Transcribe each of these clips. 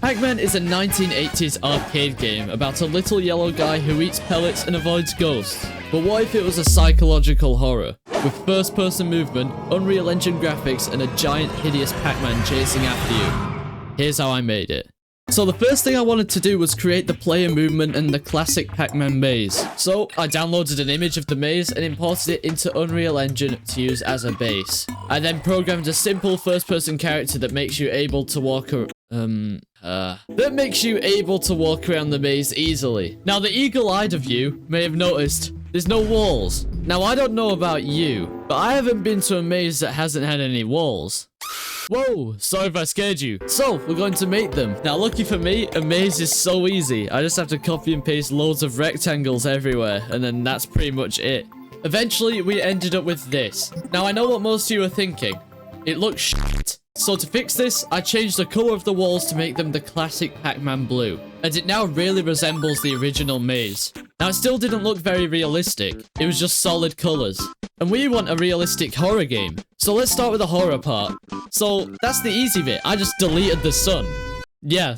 Pac-Man is a 1980s arcade game about a little yellow guy who eats pellets and avoids ghosts. But what if it was a psychological horror? With first-person movement, Unreal Engine graphics, and a giant hideous Pac-Man chasing after you. Here's how I made it. So the first thing I wanted to do was create the player movement and the classic Pac-Man maze. So I downloaded an image of the maze and imported it into Unreal Engine to use as a base. I then programmed a simple first-person character that makes you able to walk around the maze easily. Now the eagle-eyed of you may have noticed there's no walls. Now I don't know about you, but I haven't been to a maze that hasn't had any walls. Whoa, sorry if I scared you. So, we're going to make them. Now, lucky for me, a maze is so easy. I just have to copy and paste loads of rectangles everywhere, and then that's pretty much it. Eventually, we ended up with this. Now, I know what most of you are thinking. It looks shit. So to fix this, I changed the color of the walls to make them the classic Pac-Man blue. And it now really resembles the original maze. Now, it still didn't look very realistic. It was just solid colors. And we want a realistic horror game. So let's start with the horror part. So that's the easy bit. I just deleted the sun. Yeah,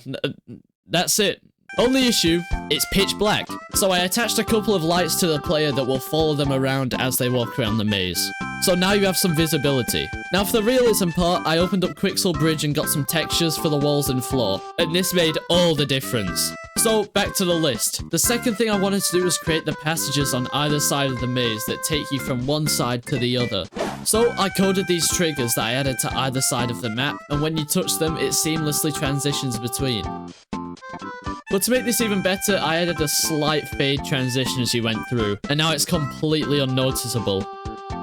that's it. Only issue, it's pitch black. So I attached a couple of lights to the player that will follow them around as they walk around the maze. So now you have some visibility. Now for the realism part, I opened up Quixel Bridge and got some textures for the walls and floor. And this made all the difference. So back to the list. The second thing I wanted to do was create the passages on either side of the maze that take you from one side to the other. So I coded these triggers that I added to either side of the map, and when you touch them, it seamlessly transitions between. But to make this even better, I added a slight fade transition as you went through, and now it's completely unnoticeable.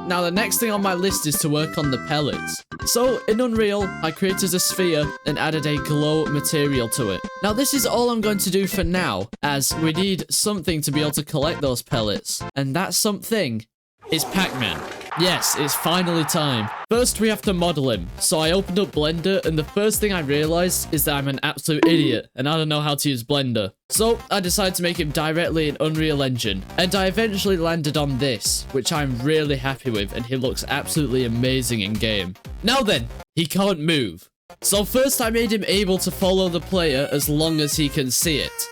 Now the next thing on my list is to work on the pellets. So in Unreal, I created a sphere and added a glow material to it. Now this is all I'm going to do for now, as we need something to be able to collect those pellets. And that something is Pac-Man. Yes, it's finally time. First, we have to model him. So I opened up Blender, and the first thing I realized is that I'm an absolute idiot, and I don't know how to use Blender. So I decided to make him directly in Unreal Engine, and I eventually landed on this, which I'm really happy with, and he looks absolutely amazing in game. Now then, he can't move. So first I made him able to follow the player as long as he can see it.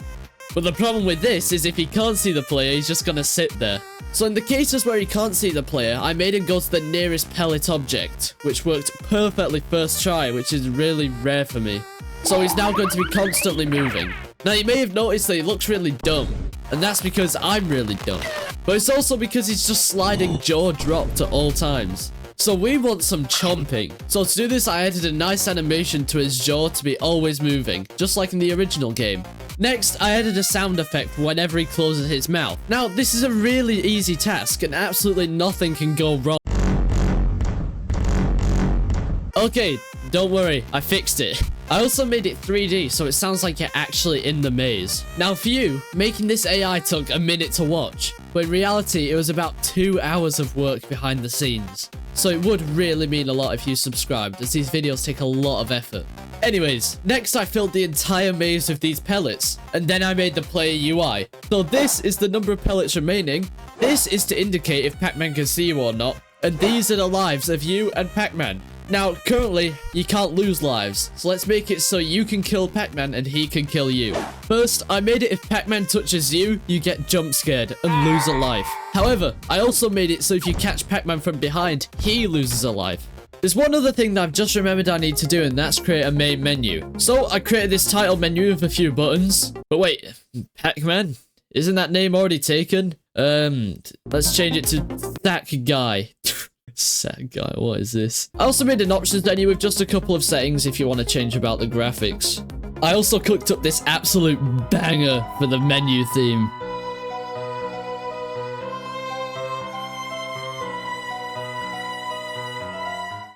But the problem with this is if he can't see the player, he's just gonna sit there. So in the cases where he can't see the player, I made him go to the nearest pellet object, which worked perfectly first try, which is really rare for me. So he's now going to be constantly moving. Now you may have noticed that he looks really dumb, and that's because I'm really dumb. But it's also because he's just sliding jaw dropped at all times. So we want some chomping. So to do this, I added a nice animation to his jaw to be always moving, just like in the original game. Next, I added a sound effect whenever he closes his mouth. Now, this is a really easy task, and absolutely nothing can go wrong. Okay, don't worry, I fixed it. I also made it 3D, so it sounds like you're actually in the maze. Now for you, making this AI took a minute to watch, but in reality, it was about 2 hours of work behind the scenes. So it would really mean a lot if you subscribed, as these videos take a lot of effort. Anyways, next I filled the entire maze with these pellets, and then I made the player UI. So this is the number of pellets remaining, this is to indicate if Pac-Man can see you or not, and these are the lives of you and Pac-Man. Now, currently, you can't lose lives, so let's make it so you can kill Pac-Man and he can kill you. First, I made it if Pac-Man touches you, you get jump scared and lose a life. However, I also made it so if you catch Pac-Man from behind, he loses a life. There's one other thing that I've just remembered I need to do, and that's create a main menu. So, I created this title menu with a few buttons. But wait, Pac-Man? Isn't that name already taken? Let's change it to Sack Guy. Sad guy, what is this? I also made an options menu with just a couple of settings if you want to change about the graphics. I also cooked up this absolute banger for the menu theme.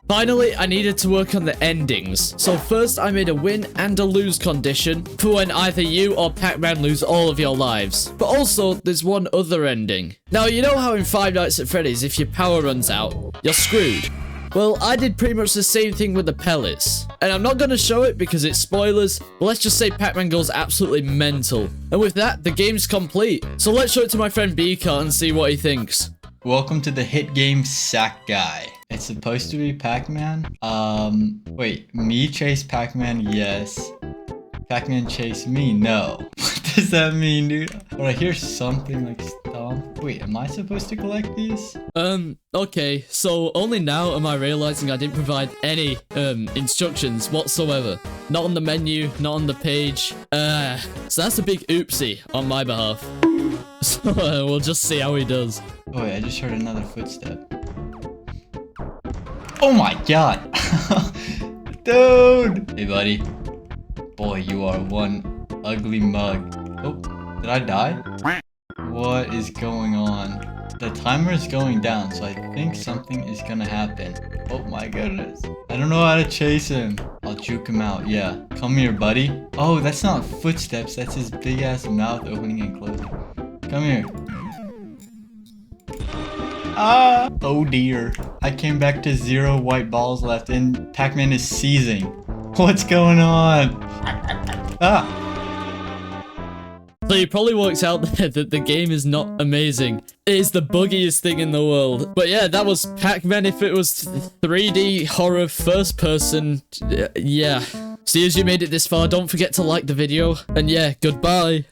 Finally, I needed to work on the endings. So first, I made a win and a lose condition for when either you or Pac-Man lose all of your lives. But also, there's one other ending. Now, you know how in Five Nights at Freddy's, if your power runs out, you're screwed? Well, I did pretty much the same thing with the pellets. And I'm not going to show it because it's spoilers, but let's just say Pac-Man goes absolutely mental. And with that, the game's complete. So let's show it to my friend Beaker and see what he thinks. Welcome to the hit game Sack Guy. It's supposed to be Pac-Man. Wait, me chase Pac-Man? Yes. Pac-Man chase me? No. What does that mean, dude? Or I hear something like stomp. Wait, am I supposed to collect these? Okay, so only now am I realizing I didn't provide any, instructions whatsoever. Not on the menu, not on the page. So that's a big oopsie on my behalf. So, we'll just see how he does. Oh wait, I just heard another footstep. Oh my god! Dude! Hey buddy. Boy, you are one ugly mug. Oh, did I die? What is going on? The timer is going down, so I think something is gonna happen. Oh my goodness. I don't know how to chase him. I'll juke him out, yeah. Come here, buddy. Oh, that's not footsteps. That's his big ass mouth opening and closing. Come here. Ah! Oh dear. I came back to 0 white balls left and Pac-Man is seizing. What's going on? Ah! So you probably worked out that the game is not amazing. It is the buggiest thing in the world. But yeah, that was Pac-Man if it was 3D horror first person. Yeah. See, as you made it this far, don't forget to like the video. And yeah, goodbye.